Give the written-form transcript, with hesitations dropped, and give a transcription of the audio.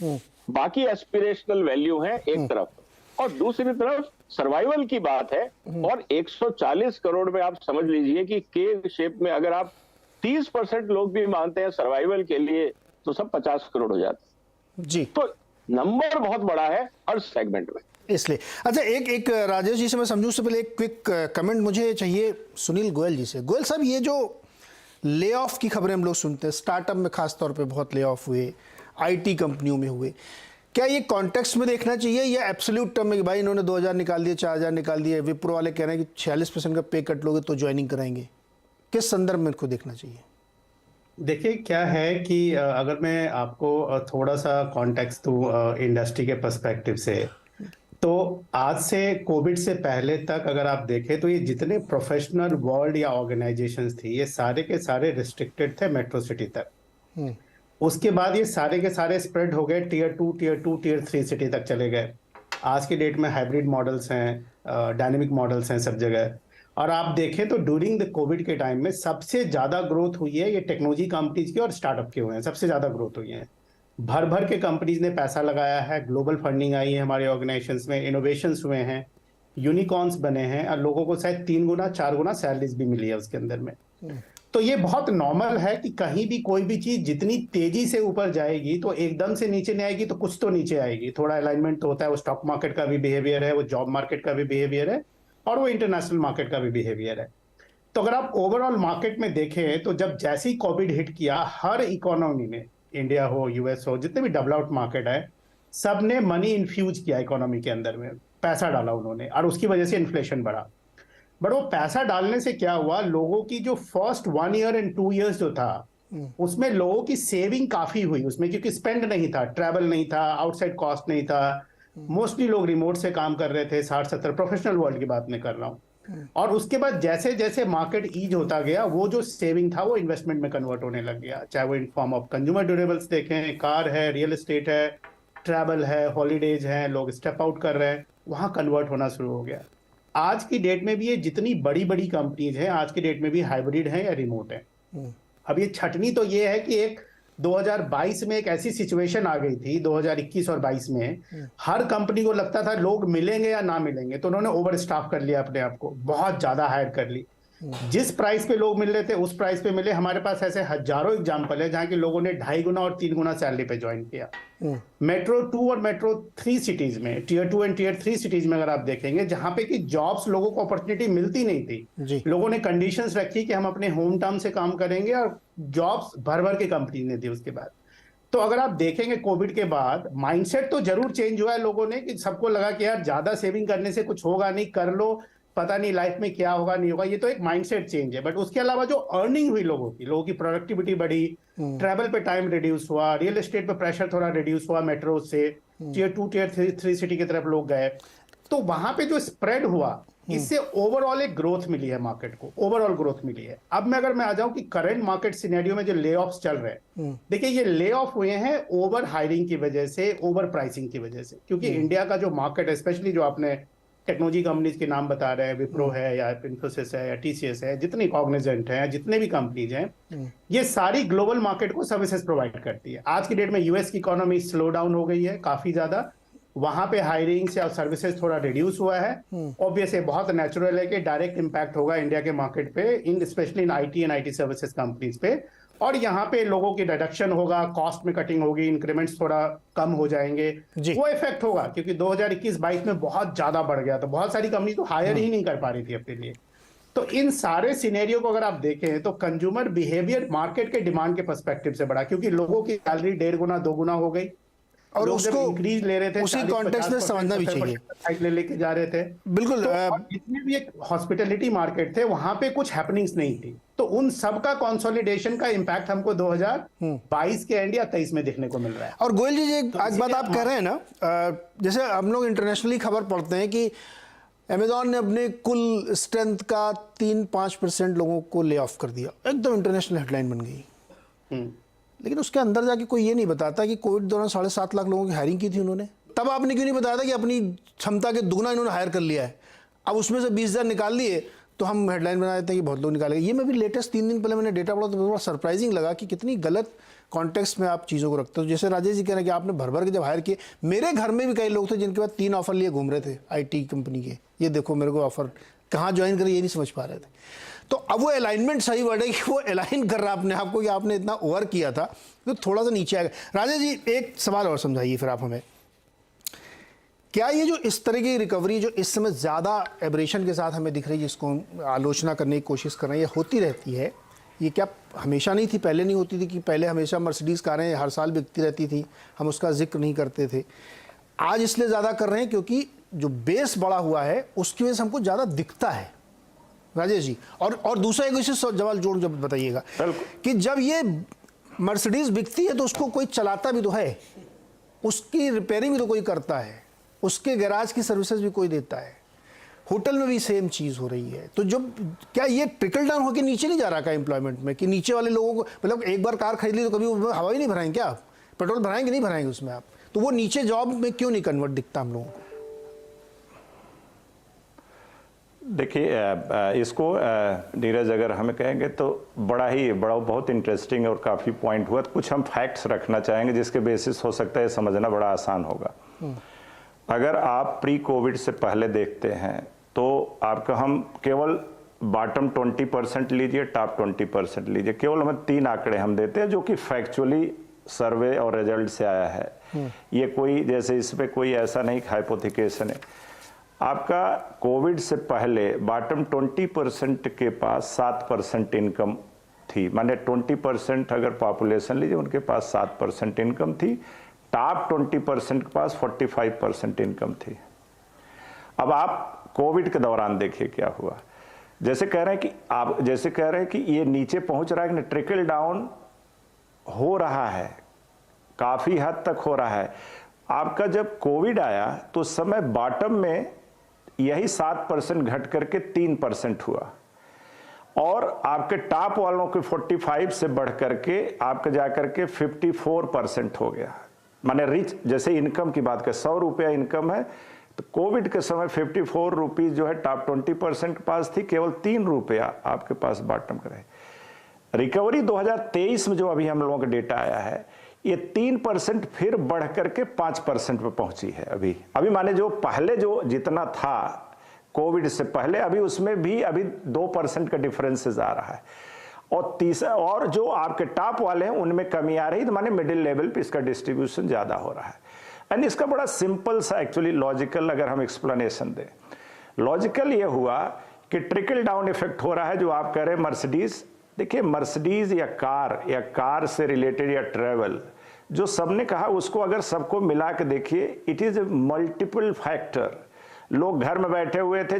बाकी aspirational value है एक तरफ, और दूसरी तरफ सर्वाइवल की बात है। और 140 करोड़ में आप समझ लीजिए कि के शेप में अगर आप 30% लोग भी मानते हैं सर्वाइवल के लिए, तो सब 50 करोड़ हो जाते जी। तो नंबर बहुत बड़ा है हर सेगमेंट में। इसलिए अच्छा, एक राजेश जी से मैं समझूं, उससे पहले एक क्विक कमेंट मुझे चाहिए सुनील गोयल जी से। गोयल साहब, ये जो ले ऑफ की खबरें हम लोग सुनते हैं, स्टार्टअप में खास तौर पे बहुत ले ऑफ हुए, आईटी कंपनियों में हुए, क्या ये कॉन्टेक्स्ट में देखना चाहिए या एब्सोल्यूट टर्म में कि भाई इन्होंने 2000 निकाल दिए, 4000 निकाल दिए, विप्रो वाले कह रहे हैं कि 46% का पे कट लोगे तो ज्वाइनिंग कराएंगे, किस संदर्भ में इनको देखना चाहिए? देखिए क्या है कि अगर मैं आपको थोड़ा सा कॉन्टेक्स्ट दूं इंडस्ट्री के पर्सपेक्टिव से, तो आज से कोविड से पहले तक अगर आप देखें तो ये जितने प्रोफेशनल वर्ल्ड या ऑर्गेनाइजेशंस थी, ये सारे के सारे रिस्ट्रिक्टेड थे मेट्रो सिटी तक। उसके बाद ये सारे के सारे स्प्रेड हो गए टीयर 2, टीयर 3 सिटी तक चले गए। आज की डेट में हाइब्रिड मॉडल्स हैं, डायनेमिक मॉडल्स हैं सब जगह। और आप देखें तो ड्यूरिंग द कोविड के टाइम में सबसे ज्यादा ग्रोथ हुई है ये टेक्नोलॉजी कंपनीज की और स्टार्टअप के हुए हैं, सबसे ज्यादा ग्रोथ हुई है। भर भर के कंपनीज ने पैसा लगाया है, ग्लोबल फंडिंग आई है हमारे ऑर्गेनाइजेशंस में, इनोवेशंस हुए हैं, यूनिकॉर्न्स बने हैं, और लोगों को शायद 3 गुना 4 गुना सैलरीज भी मिली है उसके अंदर में। तो ये बहुत नॉर्मल है कि कहीं भी कोई भी चीज जितनी तेजी से ऊपर जाएगी तो एकदम से नीचे नहीं आएगी, तो कुछ तो नीचे आएगी। थोड़ा अलाइनमेंट तो होता है, वो स्टॉक मार्केट का भी बिहेवियर है, वो जॉब मार्केट का भी बिहेवियर है, और वो इंटरनेशनल मार्केट का भी बिहेवियर है। तो अगर आप ओवरऑल मार्केट में देखें तो जब जैसे ही कोविड हिट किया, हर इकोनॉमी में, इंडिया हो, यूएस हो, जितने भी डेवलप्ड मार्केट है, सब ने मनी इन्फ्यूज किया इकोनॉमी के अंदर में, पैसा डाला उन्होंने, और उसकी वजह से इन्फ्लेशन बढ़ा। बट वो पैसा डालने से क्या हुआ, लोगों की जो फर्स्ट 1 ईयर एंड 2 ईयर्स जो था, उसमें लोगों की सेविंग काफी हुई उसमें, क्योंकि स्पेंड नहीं था, ट्रैवल नहीं था, आउटसाइड कॉस्ट नहीं था, मोस्टली लोग रिमोट से काम कर रहे थे, 60-70 प्रोफेशनल वर्ल्ड की बात मैं कर रहा हूँ। और उसके बाद जैसे जैसे मार्केट ईज होता गया, वो जो सेविंग था वो इन्वेस्टमेंट में कन्वर्ट होने लग गया, चाहे वो in form of consumer durables देखें, कार है, रियल एस्टेट है, ट्रैवल है, हॉलीडेज है, लोग स्टेप आउट कर रहे हैं, वहां कन्वर्ट होना शुरू हो गया। आज की डेट में भी ये जितनी बड़ी बड़ी कंपनीज हैं, आज की डेट में भी हाइब्रिड हैं या रिमोट हैं। अब ये छटनी तो ये है कि एक 2022 में एक ऐसी सिचुएशन आ गई थी, 2021 और 22 में हर कंपनी को लगता था लोग मिलेंगे या ना मिलेंगे, तो उन्होंने ओवर स्टाफ कर लिया अपने आप को, बहुत ज्यादा हायर कर ली। जिस प्राइस पे लोग मिल रहे थे उस प्राइस पे मिले। हमारे पास ऐसे हजारों एग्जांपल है जहां के लोगों ने 2.5 गुना और 3 गुना सैलरी पे ज्वाइन किया। मेट्रो 2 और मेट्रो 3 सिटीज में, टीयर 2 एंड टीयर 3 सिटीज में अगर आप देखेंगे, जहां पे कि जॉब्स लोगों को अपॉर्चुनिटी मिलती नहीं थी, लोगों ने कंडीशंस रखी कि हम अपने होम टाउन से काम करेंगे, और जॉब्स भर भर के कंपनी ने दी उसके बाद। तो अगर आप देखेंगे कोविड के बाद माइंडसेट तो जरूर चेंज हुआ है लोगों ने, कि सबको लगा कि यार ज्यादा सेविंग करने से कुछ होगा नहीं, कर लो, पता नहीं लाइफ में क्या होगा नहीं होगा, ये तो एक माइंडसेट चेंज है। बट उसके अलावा जो अर्निंग हुई लोगों की प्रोडक्टिविटी बढ़ी, ट्रैवल पे टाइम रिड्यूस हुआ, रियल एस्टेट पे प्रेशर थोड़ा रिड्यूस हुआ, मेट्रो से टीयर 2 टीयर 3 सिटी की तरफ लोग गए, तो वहां पे जो स्प्रेड हुआ, इससे ओवरऑल एक ग्रोथ मिली है मार्केट को, ओवरऑल ग्रोथ मिली है। अब मैं आ जाऊं कि करंट मार्केट सिनेरियो में जो ले ऑफ्स चल रहे हैं, देखिए ये ले ऑफ हुए हैं ओवर हायरिंग की वजह से, ओवर प्राइसिंग की वजह से। क्योंकि इंडिया का जो मार्केट है, स्पेशली जो आपने टेक्नोलॉजी कंपनीज के नाम बता रहे हैं, विप्रो है या इन्फोसिस है या टीसीएस है, जितनी कॉग्निजेंट है, जितने भी कंपनीज हैं, ये सारी ग्लोबल मार्केट को सर्विसेज प्रोवाइड करती है। आज की डेट में यूएस की इकोनॉमी स्लो डाउन हो गई है काफी ज्यादा, वहां पे हायरिंग से और सर्विसेज थोड़ा रिड्यूस हुआ है। ऑब्वियसली बहुत नेचुरल है कि डायरेक्ट इंपैक्ट होगा इंडिया के मार्केट पे, in especially in IT and IT services companies पे, और यहाँ पे लोगों की डिडक्शन होगा, कॉस्ट में कटिंग होगी, इंक्रीमेंट्स थोड़ा कम हो जाएंगे, वो इफेक्ट होगा। क्योंकि 2021-22 में बहुत ज्यादा बढ़ गया, तो बहुत सारी कंपनी तो हायर ही नहीं कर पा रही थी अपने लिए। तो इन सारे सिनेरियो को अगर आप देखें तो कंज्यूमर बिहेवियर मार्केट के डिमांड के पर्सपेक्टिव से बढ़ा, क्योंकि लोगों की सैलरी 1.5 गुना 2 गुना हो गई, और उसको इंक्रीज ले रहे थे, उसी कॉन्टेक्स्ट में समझना भी चाहिए, लेके जा रहे थे। बिल्कुल। जितने भी एक हॉस्पिटैलिटी मार्केट थे, वहां पे कुछ हैपनिंग्स नहीं थी, तो उन सब का कंसोलिडेशन का इंपैक्ट हमको 2022 के एंड या 23 में देखने को मिल रहा है। और गोयल जी, एक आज बात आप कह रहे हैं ना, जैसे हम लोग इंटरनेशनली खबर पढ़ते हैं कि अमेजॉन ने अपने कुल स्ट्रेंथ का 3-5% लोगों को ले ऑफ कर दिया, एकदम इंटरनेशनल हेडलाइन बन गई। लेकिन उसके अंदर जाके कोई ये नहीं बताता कि कोविड दौरान 7.5 लाख लोगों की हायरिंग की थी उन्होंने। तब आपने क्यों नहीं बताया था कि अपनी क्षमता के दुगना इन्होंने हायर कर लिया है, अब उसमें से 20,000 निकाल लिए तो हम हेडलाइन बना देते हैं कि बहुत लोग निकालेंगे। ये मैं भी लेटेस्ट 3 दिन पहले मैंने डेटा पढ़ा तो थोड़ा सरप्राइजिंग लगा कि कितनी गलत कॉन्टेक्स्ट में आप चीज़ों को रखते हो। जैसे राजेश जी कह रहे हैं कि आपने भर भर के जब हायर किए, मेरे घर में भी कई लोग थे जिनके बाद 3 ऑफर लिए घूम रहे थे IT कंपनी के, ये देखो मेरे को ऑफर, कहाँ ज्वाइन करें ये नहीं समझ पा रहे थे। तो अब वो अलाइनमेंट सही वर्ड है कि वो अलाइन कर रहा है अपने आप को कि आपने इतना ओवर किया था तो थोड़ा सा नीचे आएगा। राजेश जी एक सवाल और समझाइए फिर आप हमें, क्या ये जो इस तरह की रिकवरी जो इस समय ज़्यादा एब्रेशन के साथ हमें दिख रही है, जिसको हम आलोचना करने की कोशिश कर रहे हैं, ये होती रहती है, ये क्या हमेशा नहीं थी? पहले नहीं होती थी कि पहले हमेशा मर्सिडीज़ कारें हर साल बिकती रहती थी, हम उसका जिक्र नहीं करते थे? आज इसलिए ज़्यादा कर रहे हैं क्योंकि जो बेस बड़ा हुआ है उसकी वजह से हमको ज़्यादा दिखता है। राजेश जी और दूसरा एक जवाब जोड़ जब बताइएगा कि जब ये मर्सिडीज़ बिकती है तो उसको कोई चलाता भी तो है, उसकी रिपेयरिंग भी तो कोई करता है, उसके गैराज की सर्विसेज भी कोई देता है, होटल में भी सेम चीज़ हो रही है। तो जब क्या ये ट्रिकल डाउन होकर नीचे नहीं जा रहा का एम्प्लॉयमेंट में, कि नीचे वाले लोगों को, मतलब एक बार कार खरीद ली तो कभी हवा ही नहीं भराएंगे क्या आप? पेट्रोल भराएंगे नहीं भराएंगे उसमें आप, तो वो नीचे जॉब में क्यों नहीं कन्वर्ट दिखता हम लोगों को? देखिए इसको नीरज अगर हमें कहेंगे तो बड़ा बहुत इंटरेस्टिंग और काफ़ी पॉइंट हुआ। कुछ हम फैक्ट्स रखना चाहेंगे जिसके बेसिस हो सकता है समझना बड़ा आसान होगा। अगर आप प्री कोविड से पहले देखते हैं तो आपका हम केवल बॉटम 20% लीजिए, टॉप 20% लीजिए, केवल हमें 3 आंकड़े हम देते हैं जो कि फैक्चुअली सर्वे और रिजल्ट से आया है। ये कोई जैसे इसमें कोई ऐसा नहीं हाइपोथिकेशन है। आपका कोविड से पहले बॉटम 20% के पास 7% इनकम थी, माने 20% अगर पॉपुलेशन लीजिए उनके पास 7% इनकम थी। टॉप 20% के पास 45% इनकम थी। अब आप कोविड के दौरान देखिए क्या हुआ। जैसे कह रहे हैं कि ये नीचे पहुंच रहा है कि ट्रिकल डाउन हो रहा है, काफी हद तक हो रहा है। आपका जब कोविड आया तो उस समय बॉटम में यही 7% घट करके 3% हुआ और आपके टॉप वालों के 45 से बढ़ करके आपका जाकर के 54% हो गया। माने रिच, जैसे इनकम की बात करें, 100 रुपया इनकम है तो कोविड के समय 54 रुपीज जो है टॉप 20% के पास थी, केवल 3 रुपया आपके पास बॉटम का रहे। रिकवरी 2023 में जो अभी हम लोगों का डेटा आया है, ये 3% फिर बढ़ करके 5% पे पहुंची है। अभी माने जो पहले जो जितना था कोविड से पहले, अभी उसमें भी अभी 2% का डिफरेंसेस आ रहा है। और तीसरा, और जो आपके टॉप वाले हैं उनमें कमी आ रही है, तो माने मिडिल लेवल पे इसका डिस्ट्रीब्यूशन ज्यादा हो रहा है। एंड इसका बड़ा सिंपल सा एक्चुअली लॉजिकल अगर हम एक्सप्लेनेशन दें, लॉजिकल ये हुआ कि ट्रिकल डाउन इफेक्ट हो रहा है। जो आप कह रहे हैं मर्सिडीज, देखिए मर्सिडीज या कार से रिलेटेड या ट्रेवल, जो सबने कहा उसको अगर सबको मिला के देखिए, it is a multiple factor. लोग घर में बैठे हुए थे,